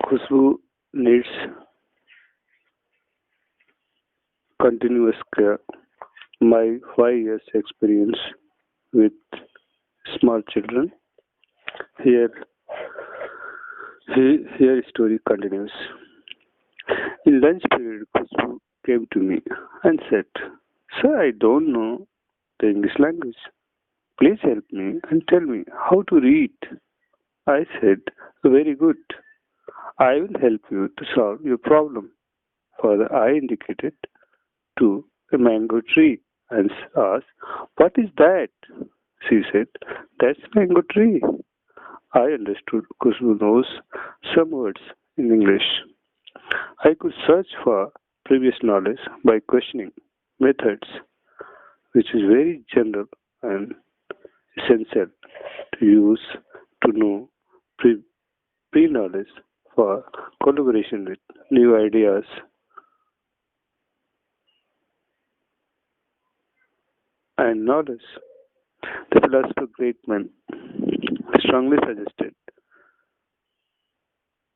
Khushbu needs continuous care. My 5 years experience with small children. Here, here story continues. In lunch period, Khushbu came to me and said, "Sir, I don't know the English language. Please help me and tell me how to read." I said, "Very good. I will help you to solve your problem." Further, I indicated to a mango tree and asked, "What is that?" She said, "That's mango tree." I understood Khushbu knows some words in English. I could search for previous knowledge by questioning methods, which is very general and essential to use to know pre knowledge for collaboration with new ideas and knowledge. The philosopher Greatman strongly suggested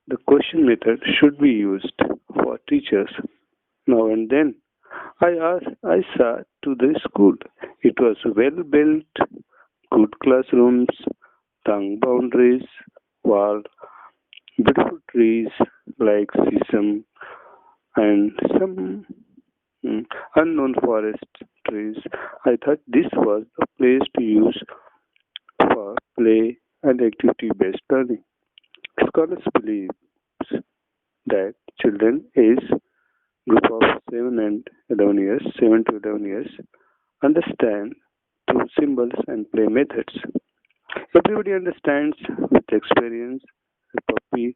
the question method should be used for teachers now and then. I saw to the school. It was well built, good classrooms, tongue boundaries, wall, beautiful trees like sesame and some unknown forest trees. I thought this was the place to use for play and activity based learning. Scholars believe that children aged group of 7 to 11 years understand through symbols and play methods. Everybody understands with experience. A puppy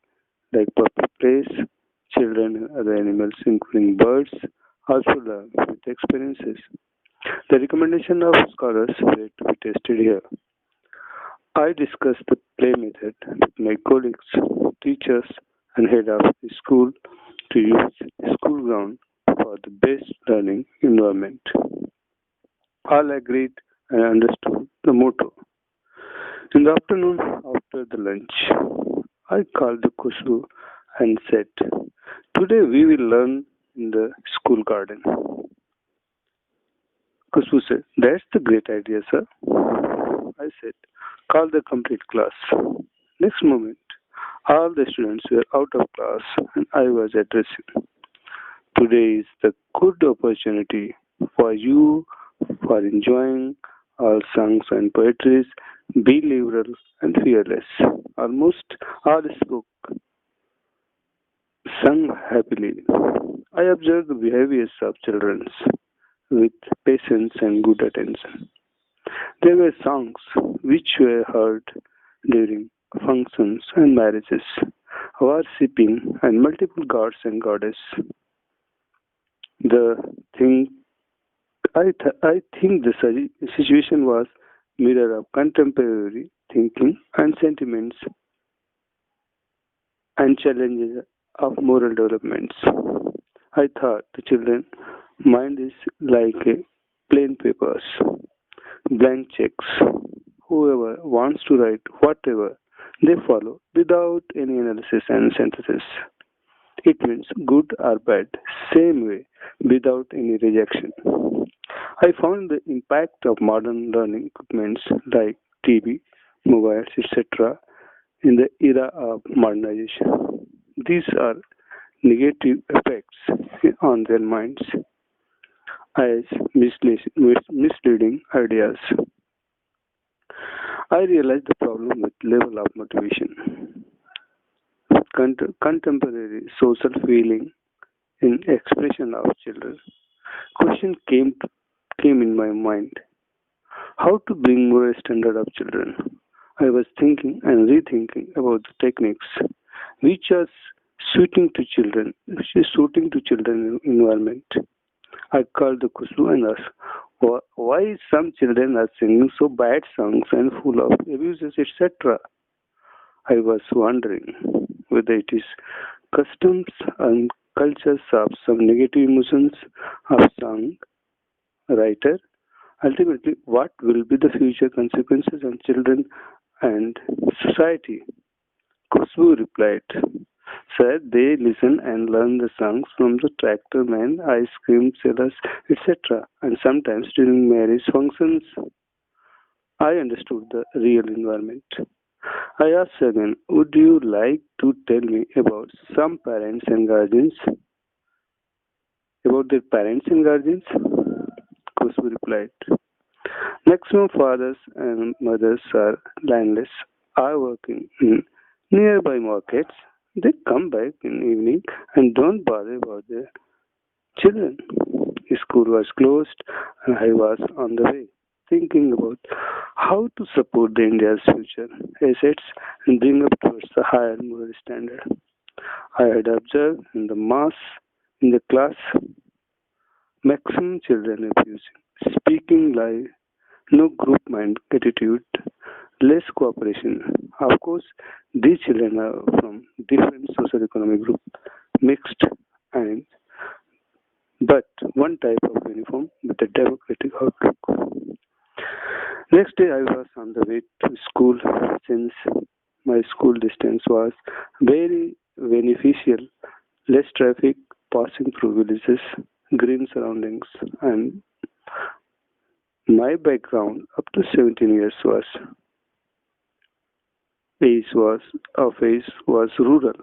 like puppy plays, children and other animals, including birds, also learn with experiences. The recommendation of scholars were to be tested here. I discussed the play method with my colleagues, teachers, and head of the school to use school ground for the best learning environment. All agreed and understood the motto. In the afternoon, after the lunch, I called the Kushu and said, "Today we will learn in the school garden." Kushu said, "That's the great idea, sir." I said, "Call the complete class." Next moment, all the students were out of class and I was addressing. Today is the good opportunity for you for enjoying all songs and poetries. Be liberal and fearless. Almost all spoke, sung happily. I observed the behaviors of children with patience and good attention. There were songs which were heard during functions and marriages, worshipping and multiple gods and goddesses. The thing I think the situation was mirror of contemporary thinking and sentiments and challenges of moral developments. I thought the children mind is like a plain papers, blank checks. Whoever wants to write whatever they follow without any analysis and synthesis. It means good or bad, same way, without any rejection. I found the impact of modern learning equipments like TV, mobiles, etc. in the era of modernization. These are negative effects on their minds as misleading ideas. I realized the problem with level of motivation. Contemporary social feeling in expression of children. Question came in my mind. How to bring more standard of children? I was thinking and rethinking about the techniques which are suiting to children environment. I called the Kuslu and asked why some children are singing so bad songs and full of abuses, etc. I was wondering whether it is customs and cultures of some negative emotions of song writer. Ultimately, what will be the future consequences on children and society? Kushbu replied, Sir, they listen and learn the songs from the tractor man, ice cream sellers, etc. And sometimes during marriage functions, I understood the real environment. I asked again, would you like to tell me about some parents and guardians, about their parents and guardians? Kushbu replied, maximum fathers and mothers are landless, are working in nearby markets. They come back in evening and don't bother about their children. School was closed and I was on the way, thinking about how to support the India's future assets and bring up towards a higher moral standard. I had observed in the mass in the class maximum children abusing, speaking lie, no group mind attitude, less cooperation. Of course, these children are from different socio-economic groups, mixed and but one type of uniform with a democratic outlook. Next day, I was on the way to school since my school distance was very beneficial. Less traffic, passing through villages, green surroundings, and my background up to 17 years was of age was rural.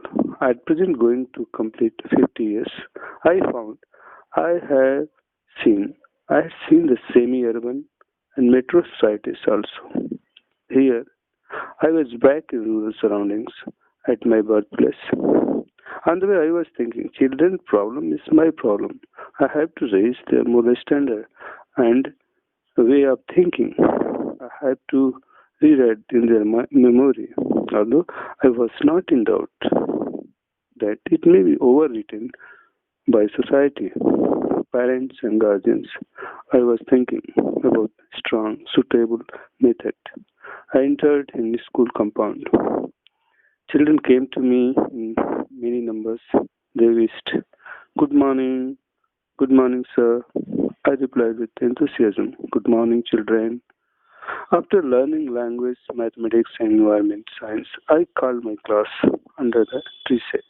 At present, going to complete 50 years, I found I have seen I had seen the semi-urban and metro societies also. Here, I was back in rural surroundings at my birthplace. On the way, I was thinking, children's problem is my problem. I have to raise their moral standard and way of thinking. I have to rewrite in their memory. Although I was not in doubt that it may be overwritten by society, parents, and guardians. I was thinking about strong, suitable method. I entered in the school compound. Children came to me in many numbers. They wished, good morning, good morning, sir. I replied with enthusiasm, good morning, children. After learning language, mathematics, and environment science, I called my class under the tree set.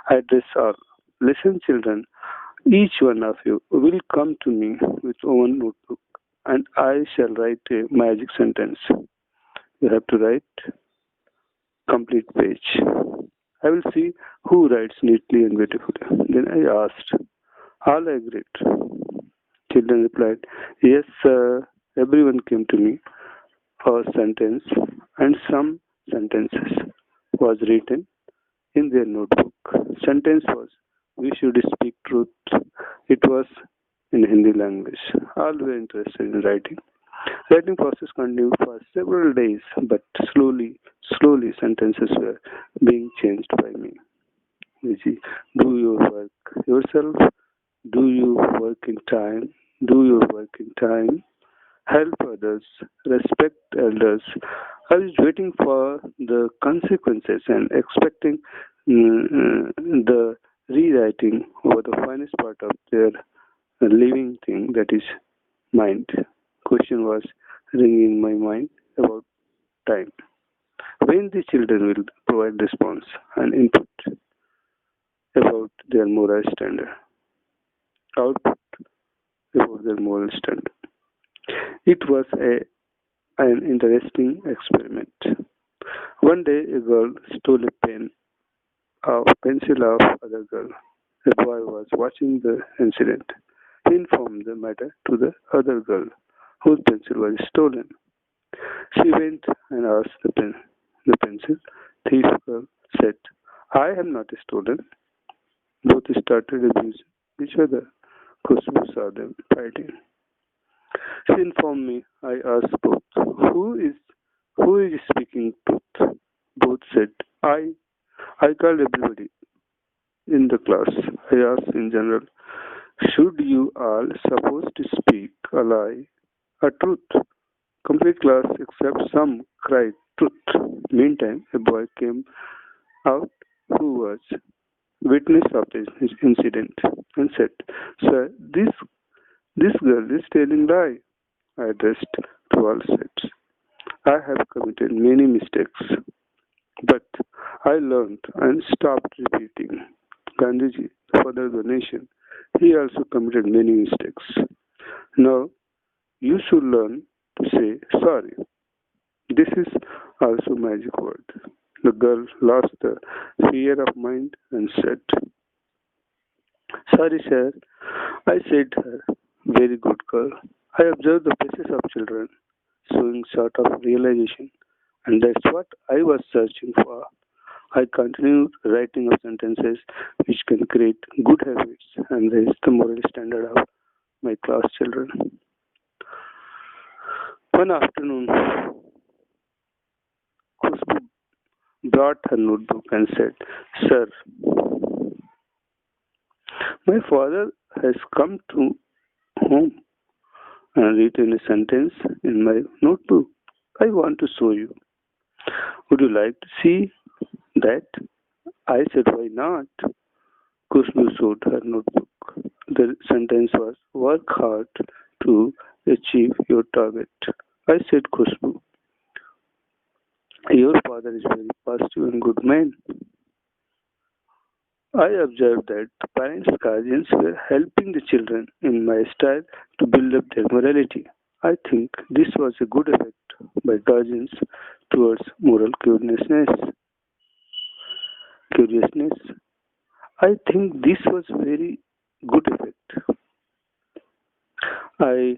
I addressed all. Listen, children, each one of you will come to me with one notebook and I shall write a magic sentence. You have to write complete page. I will see who writes neatly and beautifully. Then I asked. All agreed. Children replied, yes, sir. Everyone came to me for a sentence and some sentences was written in their notebook. Sentence was, we should speak truth. It was in Hindi language. All were interested in writing. Writing process continued for several days, but slowly sentences were being changed by me. Viji, do your work yourself. Do you work in time? Do your work in time. Help others. Respect elders. I was waiting for the consequences and expecting the rewriting over the finest part of their living thing that is mind. Question was ringing in my mind about time. When the children will provide response and input about their moral standard, output about their moral standard. It was an interesting experiment. One day, a girl stole a pencil of other girl. A boy was watching the incident. He informed the matter to the other girl, whose pencil was stolen. She went and asked the pencil. Thief girl said, I have not stolen. Both started abusing each other. Kusubu saw them fighting. She informed me. I asked both, who is speaking truth? Both said, I. I called everybody in the class. I asked in general, should you all supposed to speak a lie, a truth? Complete class except some cried truth. Meantime, a boy came out who was witness of this incident and said, sir, this girl is telling lie. I addressed to all sets. I have committed many mistakes, but I learned and stopped repeating Gandhiji, the father of the nation. He also committed many mistakes. Now you should learn to say sorry. This is also magic word. The girl lost the fear of mind and said, "Sorry, sir." I said her, "Very good girl." I observed the faces of children showing sort of realization, and that's what I was searching for. I continued writing of sentences which can create good habits and raise the moral standard of my class children. One afternoon, Khushbu brought her notebook and said, "Sir, my father has come to home and written a sentence in my notebook. I want to show you. Would you like to see that?" I said, "Why not?" Khushbu showed her notebook. The sentence was, "Work hard to achieve your target." I said, "Khushbu, your father is very positive and good man." I observed that the parents' guardians were helping the children in my style to build up their morality. I think this was a good effect by guardians towards moral curiousness. I think this was very good effect. I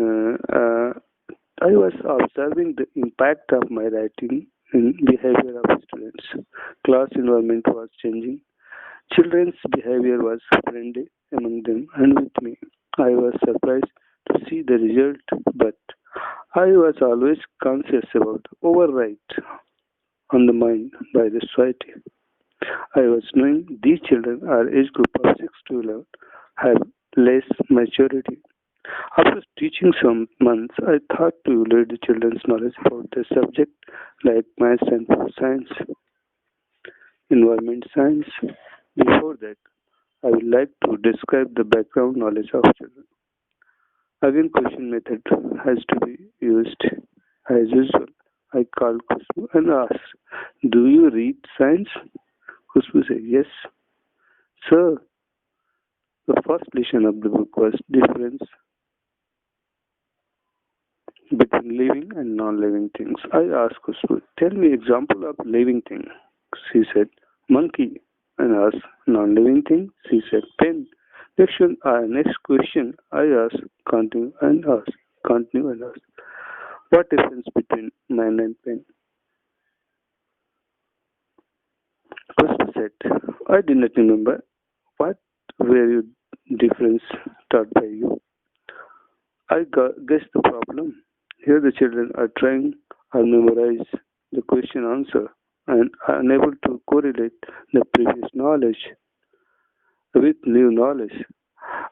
uh, uh, I was observing the impact of my writing in behavior of students. Class environment was changing. Children's behavior was friendly among them and with me. I was surprised to see the result, but I was always conscious about override on the mind by the society. I was knowing these children are age group of 6 to 11 have less maturity. After teaching some months, I thought to evaluate the children's knowledge about the subject like maths and science, environment science. Before that, I would like to describe the background knowledge of children. Again, question method has to be used as usual. I called Khushbu and asked, "Do you read science?" Khushbu said, "Yes, sir." The first lesson of the book was difference between living and non-living things. I asked Khushbu, "Tell me example of living thing." She said, "Monkey." And asked, "Non-living thing?" She said, "Pen." Next question I asked, continue and ask, "What difference between man and pen?" Khushbu said, "I did not remember. What were you difference taught by you?" Guess the problem. Here the children are trying or memorize the question answer and are unable to correlate the previous knowledge with new knowledge.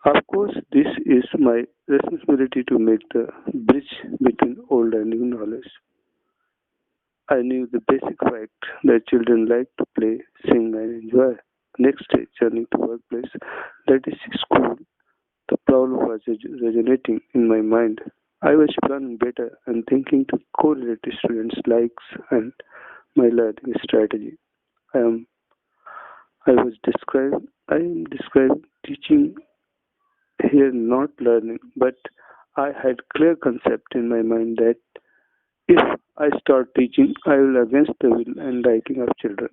Of course, this is my responsibility to make the bridge between old and new knowledge. I knew the basic fact that children like to play, sing, and enjoy. Next day, journey to workplace, that is school. The problem was resonating in my mind. I was planning better and thinking to correlate students' likes and my learning strategy. I am I am describing teaching here, not learning, but I had clear concept in my mind that if I start teaching, I will against the will and liking of children.